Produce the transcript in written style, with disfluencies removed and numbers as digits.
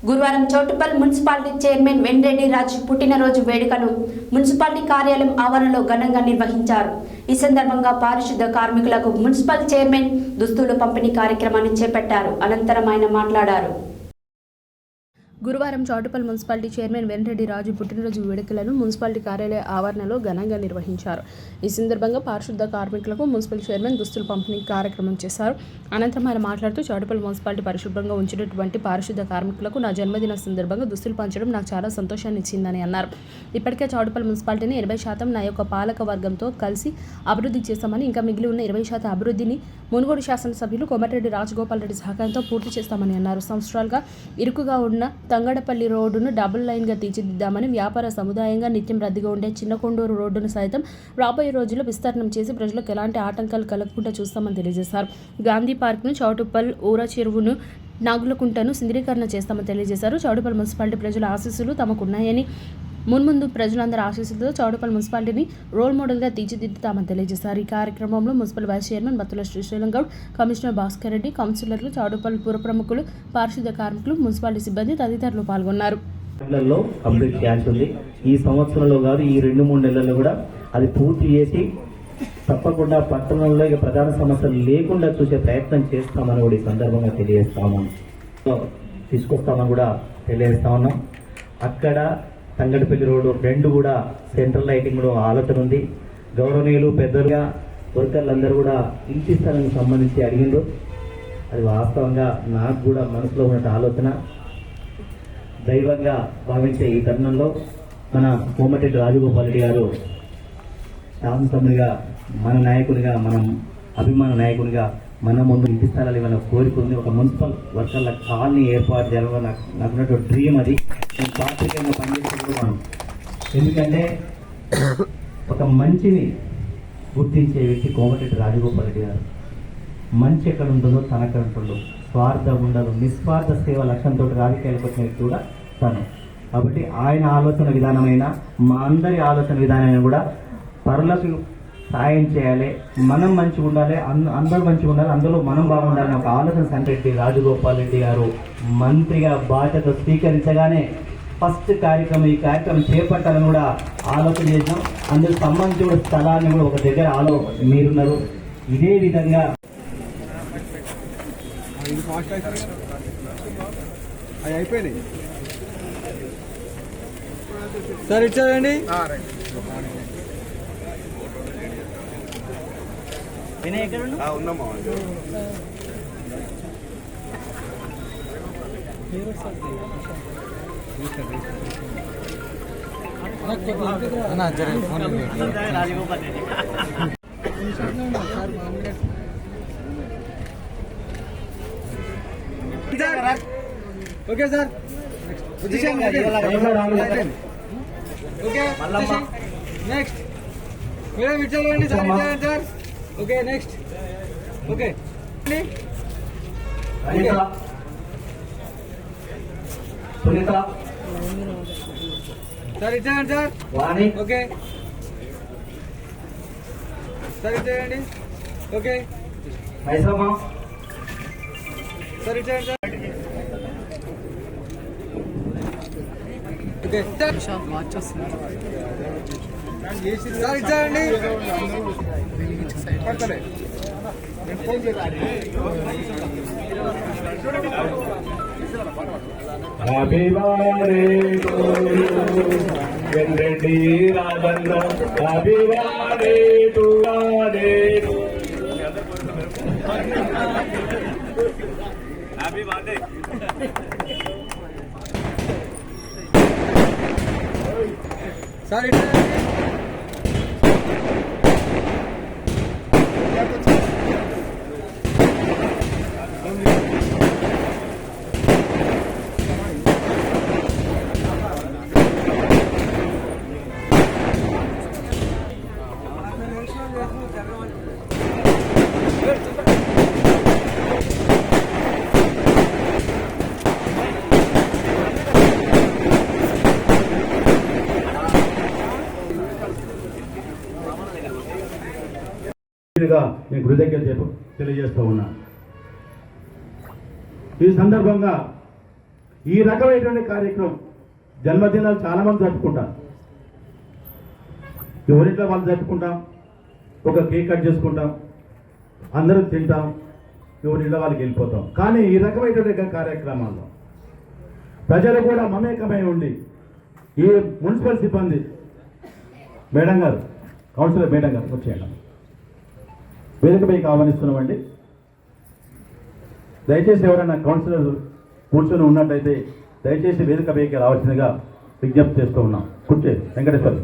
గురువారం Choutuppal municipality chairman Venreddy రాజు పుట్టినరోజు వేడుకలు మున్సిపాలిటీ కార్యాలయం ఆవరణలో ఘనంగా నిర్వహించారు. ఈ సందర్భంగా పారిశుద్ధ కార్మికులకు మున్సిపల్ చైర్మన్ దుస్తుల పంపిణీ కార్యక్రమాన్ని చేపట్టారు. అనంతరం ఆయన మాట్లాడారు. గురువారం చౌటుప్పల్ మున్సిపాలిటీ చైర్మన్ వెంరెడ్డి రాజు పుట్టినరోజు వేడుకలను మున్సిపాలిటీ కార్యాలయ ఆవరణలో ఘనంగా నిర్వహించారు. ఈ సందర్భంగా పారిశుద్ధ కార్మికులకు మున్సిపల్ చైర్మన్ దుస్తులు పంపిణీ కార్యక్రమం చేశారు. అనంతరం ఆయన మాట్లాడుతూ చౌటుప్పల్ మున్సిపాలిటీ పరిశుభ్రంగా ఉంచినటువంటి పారిశుద్ధ కార్మికులకు నా జన్మదిన సందర్భంగా దుస్తులు పంచడం నాకు చాలా సంతోషాన్ని ఇచ్చిందని అన్నారు. ఇప్పటికే చౌటుప్పల్ మున్సిపాలిటీని 80% నా యొక్క పాలక వర్గంతో కలిసి అభివృద్ధి చేస్తామని, ఇంకా మిగిలి ఉన్న 20% అభివృద్ధిని మునుగోడు శాసనసభ్యులు కోమటిరెడ్డి రాజగోపాల్ రెడ్డి సహకారంతో పూర్తి చేస్తామని అన్నారు. సంవత్సరాలుగా ఇరుకుగా ఉన్న తంగడపల్లి రోడ్డును డబుల్ లైన్గా తీర్చిదిద్దామని, వ్యాపార సముదాయంగా నిత్యం రద్దీగా ఉండే చిన్నకొండూరు రోడ్డును సైతం రాబోయే రోజుల్లో విస్తరణం చేసి ప్రజలకు ఎలాంటి ఆటంకాలు కలగకుండా చూస్తామని తెలియజేశారు. గాంధీ పార్క్ను, చౌటుప్పల్ ఊర చెరువును, నాగులకుంటను సింద్రీకరణ చేస్తామని తెలియజేశారు. చౌటుప్పల్ మున్సిపాలిటీ ప్రజల ఆశీస్సులు తమకున్నాయని, మున్ముందు ప్రజలందరి ఆశీస్సులతో చౌటుప్పల్ మున్సిపాలిటీని రోల్ మోడల్గా తీర్చిదిద్దుతామని తెలియజేశారు. ఈ కార్యక్రమంలో municipal vice chairman Battula Srisailam Goud, commissioner Bhaskar Reddy, కౌన్సిలర్లు, చౌటుప్పల్ పుర ప్రముఖులు, పారిశుద్ధ కార్మికులు, మున్సిపాలిటీ సిబ్బంది తదితరులు పాల్గొన్నారు. కంప్లీట్ చేయాల్సి ఉంది. ఈ సంవత్సరంలో కాదు, ఈ 2-3 నెలల్లో కూడా అది పూర్తి చేసి తప్పకుండా పట్టణంలో ఇక ప్రధాన సమస్యలు లేకుండా చూసే ప్రయత్నం చేస్తామని కూడా ఈ సందర్భంగా తీసుకొస్తామని కూడా తెలియజేస్తా ఉన్నాం. అక్కడ తంగడపల్లి రోడ్డు 2 కూడా సెంట్రల్ లైటింగ్ కూడా ఆలోచన ఉంది. గౌరవనీయులు పెద్దలుగా వర్కర్లందరూ కూడా ఇంటి స్థలానికి సంబంధించి అడిగిండ్రు. అది వాస్తవంగా నాకు కూడా మనసులో ఉన్న ఆలోచన. దైవంగా భావించే ఈ తరుణంలో మన కోమటిరెడ్డి రాజగోపాల్ రెడ్డి గారు శాసనసభ్యునిగా, మన నాయకునిగా, మనం అభిమాన నాయకునిగా మన ముందు ఇంటి స్థలాలు ఇవ్వాలని కోరిక ఉంది. ఒక మున్సిపల్ వర్కర్ల కాలనీ ఏర్పాటు చేయాలని నాకున్నటువంటి డ్రీమ్. అది నేను పార్టీగా పనిచేస్తున్నాను. ఎందుకంటే ఒక మంచిని గుర్తించే వ్యక్తి కోమటిరెడ్డి రాజగోపాల్ రెడ్డి గారు. మంచి ఎక్కడ ఉంటుందో తనక్కడ ఉంటుందో, స్వార్థం ఉండదు, నిస్వార్థ సేవ లక్ష్యంతో రాజకీయాలకు వచ్చిన వ్యక్తి కూడా తను. కాబట్టి ఆయన ఆలోచన విధానమైన, మా అందరి ఆలోచన విధానమైన కూడా పరులకు సాయం చేయాలి, మనం మంచిగా ఉండాలి, అందరూ మంచిగా ఉండాలి, అందులో మనం బాగుండాలని ఒక ఆలోచన సంరెడ్డి రాజగోపాల్ రెడ్డి గారు మంత్రిగా బాధ్యత స్వీకరించగానే ఫస్ట్ కార్యక్రమం ఈ కార్యక్రమం చేపట్టాలని కూడా ఆలోచన చేసినాం. అందుకు సంబంధించి కూడా స్థలాన్ని కూడా ఒక దగ్గర మీరున్నారు. ఇదే విధంగా అయిపోయినాయి సార్, ఇచ్చారండి. ఉందమ్మా ఓకే సార్, నెక్స్ట్ మేడం ఇచ్చారండి sir. Okay next. Okay sir ఇచ్చారండి సార్. ఓకే సార్ ఇచ్చారండి. ఓకే సార్ ఇచ్చారండి సార్. ఓకే సార్ ఇచ్చారండి. Happy birthday to you Vemreddy Rajanna, happy birthday to happy birthday. Sir నేను కృతజ్ఞతలు తెలియజేస్తూ ఉన్నా. ఈ సందర్భంగా ఈ రకమైనటువంటి కార్యక్రమం జన్మదినాలు చాలామంది జరుపుకుంటారు. ఎవరింట్లో వాళ్ళు జరుపుకుంటాం, ఒక కేక్ కట్ చేసుకుంటాం, అందరూ తింటాం, ఎవరింట్లో వాళ్ళకి వెళ్ళిపోతాం. కానీ ఈ రకమైనటువంటి కార్యక్రమాల్లో ప్రజలు కూడా మమేకమై ఉండి ఈ మున్సిపల్ సిబ్బంది మేడం గారు, కౌన్సిలర్ మేడం గారు వచ్చేయండి, వేదికపైకి ఆహ్వానిస్తున్నామండి. దయచేసి ఎవరైనా కౌన్సిలర్ కూర్చొని ఉన్నట్లయితే దయచేసి వేదికపైకి రావాల్సిందిగా విజ్ఞప్తి చేస్తూ ఉన్నాం. కూర్చే వెంకటేశ్వర్.